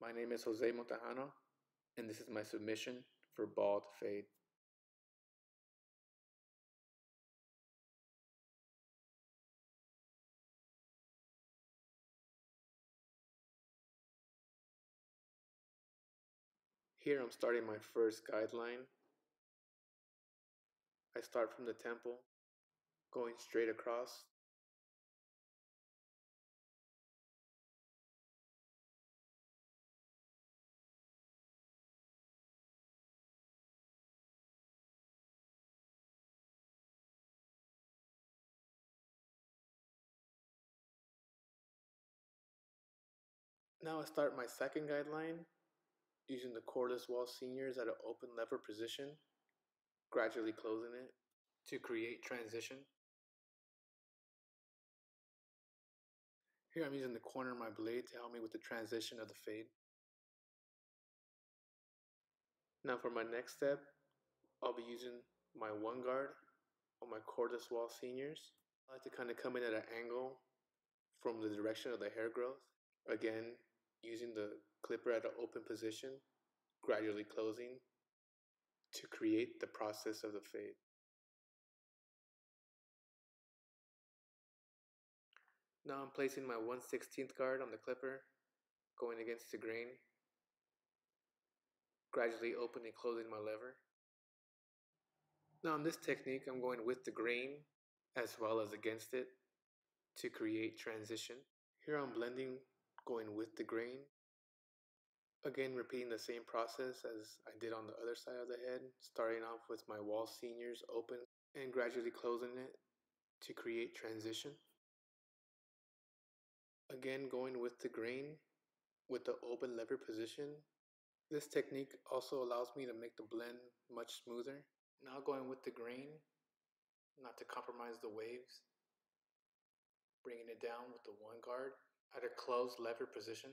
My name is Jose Montejano, and this is my submission for bald fade. Here I'm starting my first guideline. I start from the temple, going straight across. Now I start my second guideline using the cordless wall seniors at an open lever position, gradually closing it to create transition. Here I'm using the corner of my blade to help me with the transition of the fade. Now for my next step, I'll be using my one guard on my cordless wall seniors. I like to kind of come in at an angle from the direction of the hair growth. Again, using the clipper at an open position, gradually closing to create the process of the fade. Now I'm placing my 1/16th guard on the clipper, going against the grain, gradually opening and closing my lever. Now in this technique, I'm going with the grain as well as against it to create transition. Here I'm blending, going with the grain. Again, repeating the same process as I did on the other side of the head, starting off with my wall seniors open and gradually closing it to create transition. Again, going with the grain with the open lever position. This technique also allows me to make the blend much smoother. Now going with the grain, not to compromise the waves, bringing it down with the one guard at a closed lever position.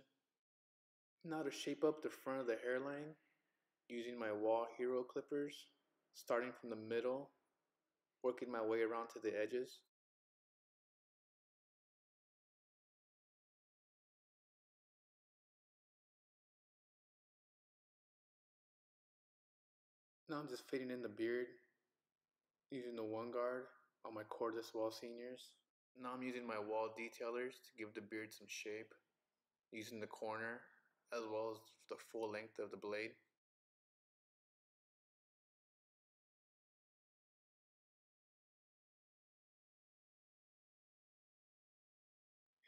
Now to shape up the front of the hairline, using my Wahl Hero clippers, starting from the middle, working my way around to the edges. Now I'm just fading in the beard, using the one guard on my cordless wall seniors. Now I'm using my wall detailers to give the beard some shape, using the corner as well as the full length of the blade.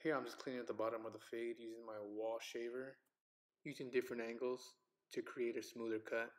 Here I'm just cleaning up the bottom of the fade using my wall shaver, using different angles to create a smoother cut.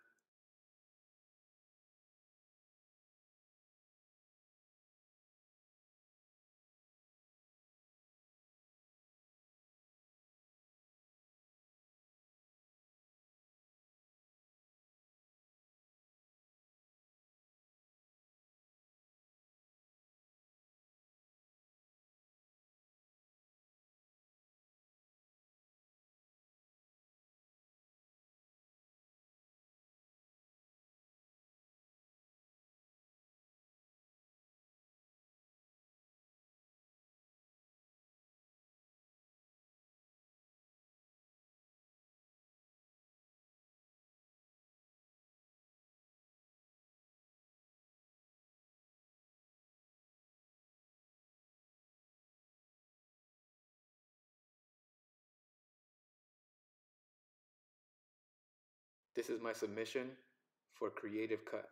This is my submission for creative cut.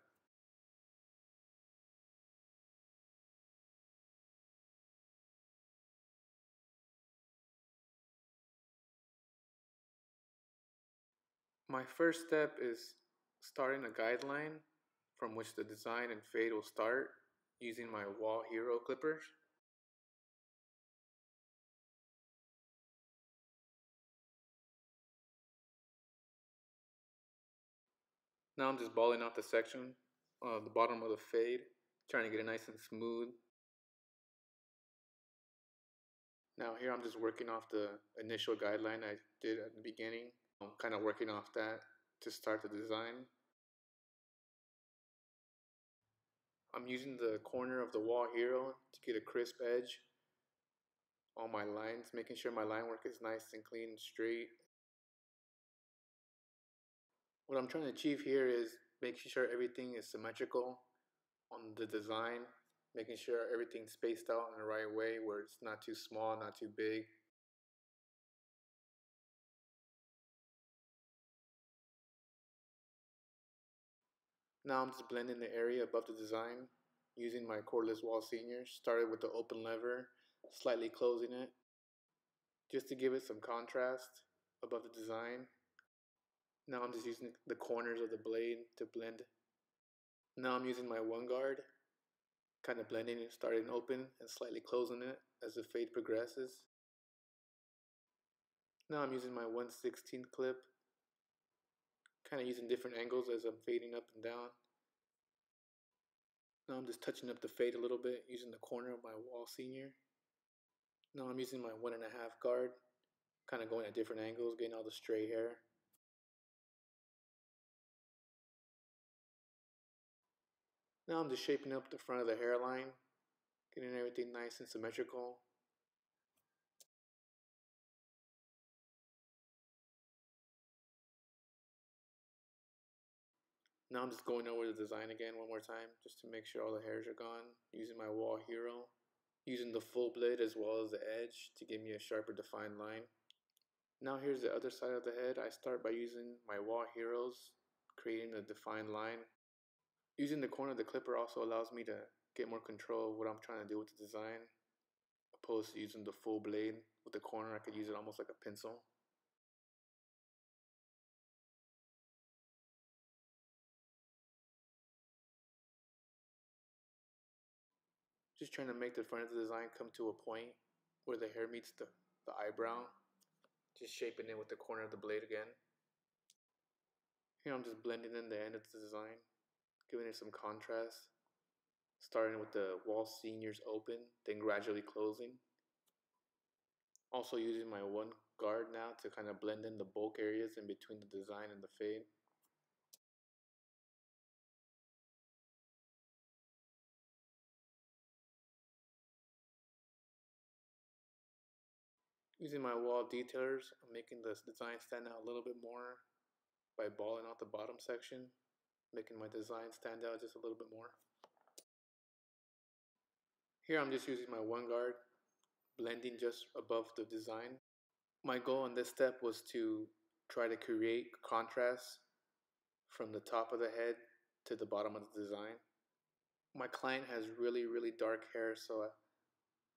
My first step is starting a guideline from which the design and fade will start using my Wahl Hero clippers. Now I'm just balling out the section of the bottom of the fade, trying to get it nice and smooth. Now here I'm just working off the initial guideline I did at the beginning. I'm kind of working off that to start the design. I'm using the corner of the Wahl Hero to get a crisp edge on my lines, making sure my line work is nice and clean and straight. What I'm trying to achieve here is making sure everything is symmetrical on the design, making sure everything's spaced out in the right way where it's not too small, not too big. Now I'm just blending the area above the design using my cordless wall seniors. Started with the open lever, slightly closing it just to give it some contrast above the design. Now I'm just using the corners of the blade to blend. Now I'm using my one guard, kind of blending it, starting open and slightly closing it as the fade progresses. Now I'm using my 1/16 clip, kind of using different angles as I'm fading up and down. Now I'm just touching up the fade a little bit using the corner of my wall senior. Now I'm using my 1.5 guard, kind of going at different angles, getting all the stray hair. Now I'm just shaping up the front of the hairline, getting everything nice and symmetrical. Now I'm just going over the design again one more time, just to make sure all the hairs are gone, using my Wahl Hero, using the full blade as well as the edge to give me a sharper defined line. Now here's the other side of the head. I start by using my Wahl Heroes, creating a defined line. Using the corner of the clipper also allows me to get more control of what I'm trying to do with the design, opposed to using the full blade. With the corner, I could use it almost like a pencil. Just trying to make the front of the design come to a point where the hair meets the eyebrow. Just shaping it with the corner of the blade again. Here I'm just blending in the end of the design, giving it some contrast, starting with the wall seniors open, then gradually closing. Also using my one guard now to kind of blend in the bulk areas in between the design and the fade. Using my wall detailers, I'm making this design stand out a little bit more by balling out the bottom section, making my design stand out just a little bit more. Here I'm just using my one guard, blending just above the design. My goal in this step was to try to create contrast from the top of the head to the bottom of the design. My client has really, really dark hair, so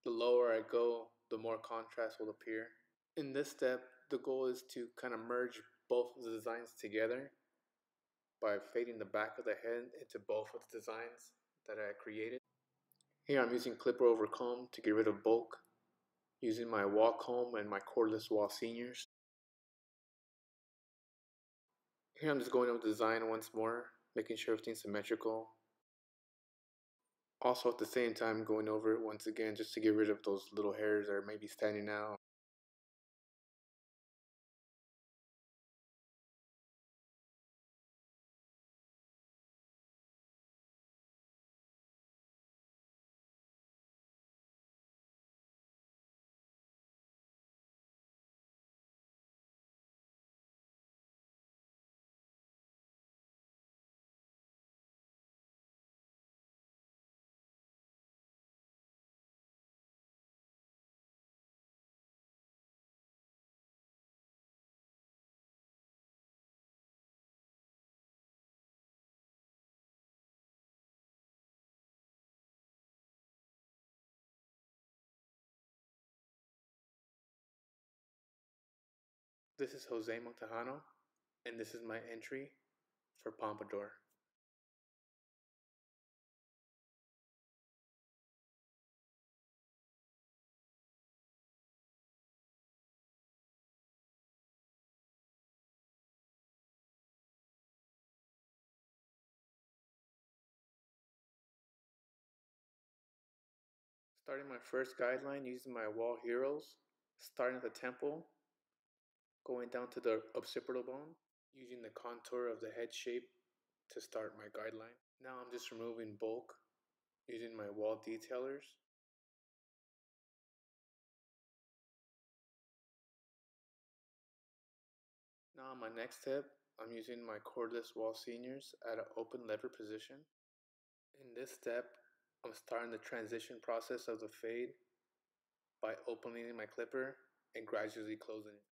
the lower I go, the more contrast will appear. In this step, the goal is to kind of merge both of the designs together by fading the back of the head into both of the designs that I created. Here I'm using clipper over comb to get rid of bulk, using my wall comb and my cordless wall seniors. Here I'm just going over the design once more, making sure everything's symmetrical. Also at the same time going over it once again just to get rid of those little hairs that are maybe standing out. This is Jose Montejano, and this is my entry for Pompadour. Starting my first guideline using my Wahl Heroes, starting at the temple, going down to the occipital bone, using the contour of the head shape to start my guideline. Now I'm just removing bulk using my wall detailers. Now on my next step, I'm using my cordless wall seniors at an open lever position. In this step, I'm starting the transition process of the fade by opening my clipper and gradually closing it.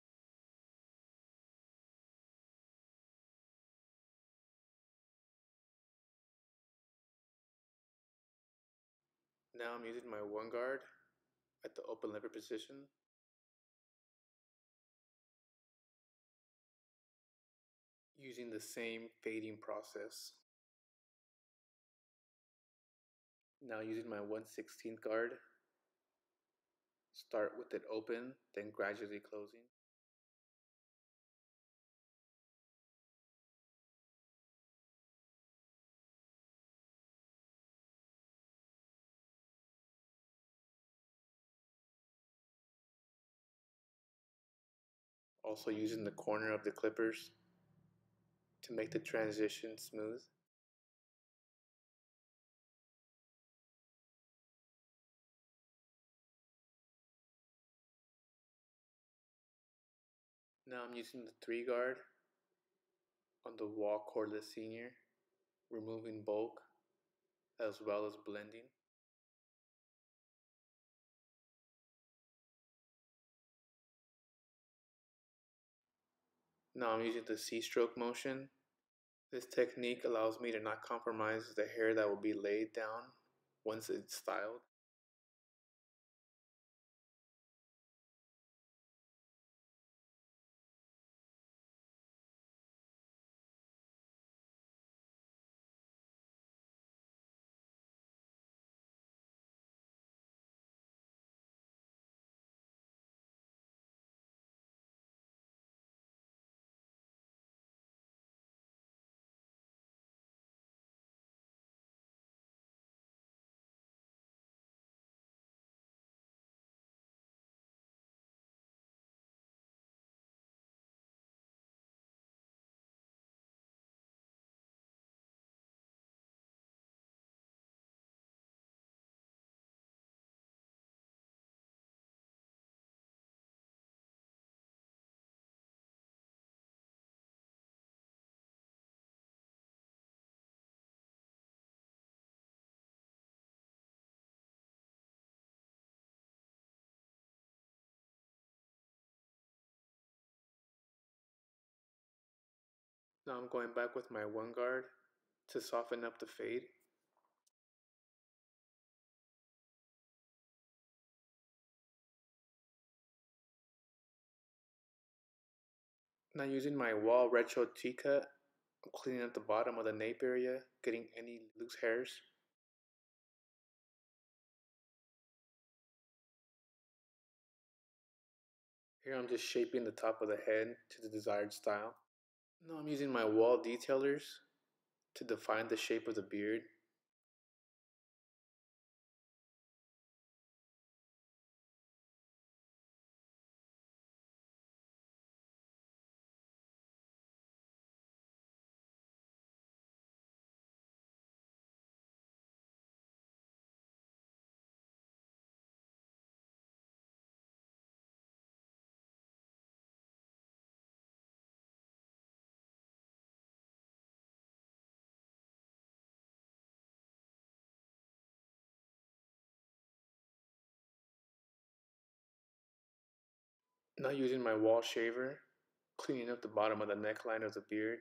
Now I'm using my one guard at the open lever position. Using the same fading process. Now using my 1/16 guard, start with it open, then gradually closing. Also using the corner of the clippers to make the transition smooth. Now I'm using the 3 guard on the Wahl cordless senior, removing bulk as well as blending. Now I'm using the C-stroke motion. This technique allows me to not compromise the hair that will be laid down once it's styled. Now I'm going back with my one guard to soften up the fade. Now using my Wahl Retro T-cut, I'm cleaning up the bottom of the nape area, getting any loose hairs. Here I'm just shaping the top of the head to the desired style. Now I'm using my Wahl detailers to define the shape of the beard. Now using my Wahl shaver, cleaning up the bottom of the neckline of the beard.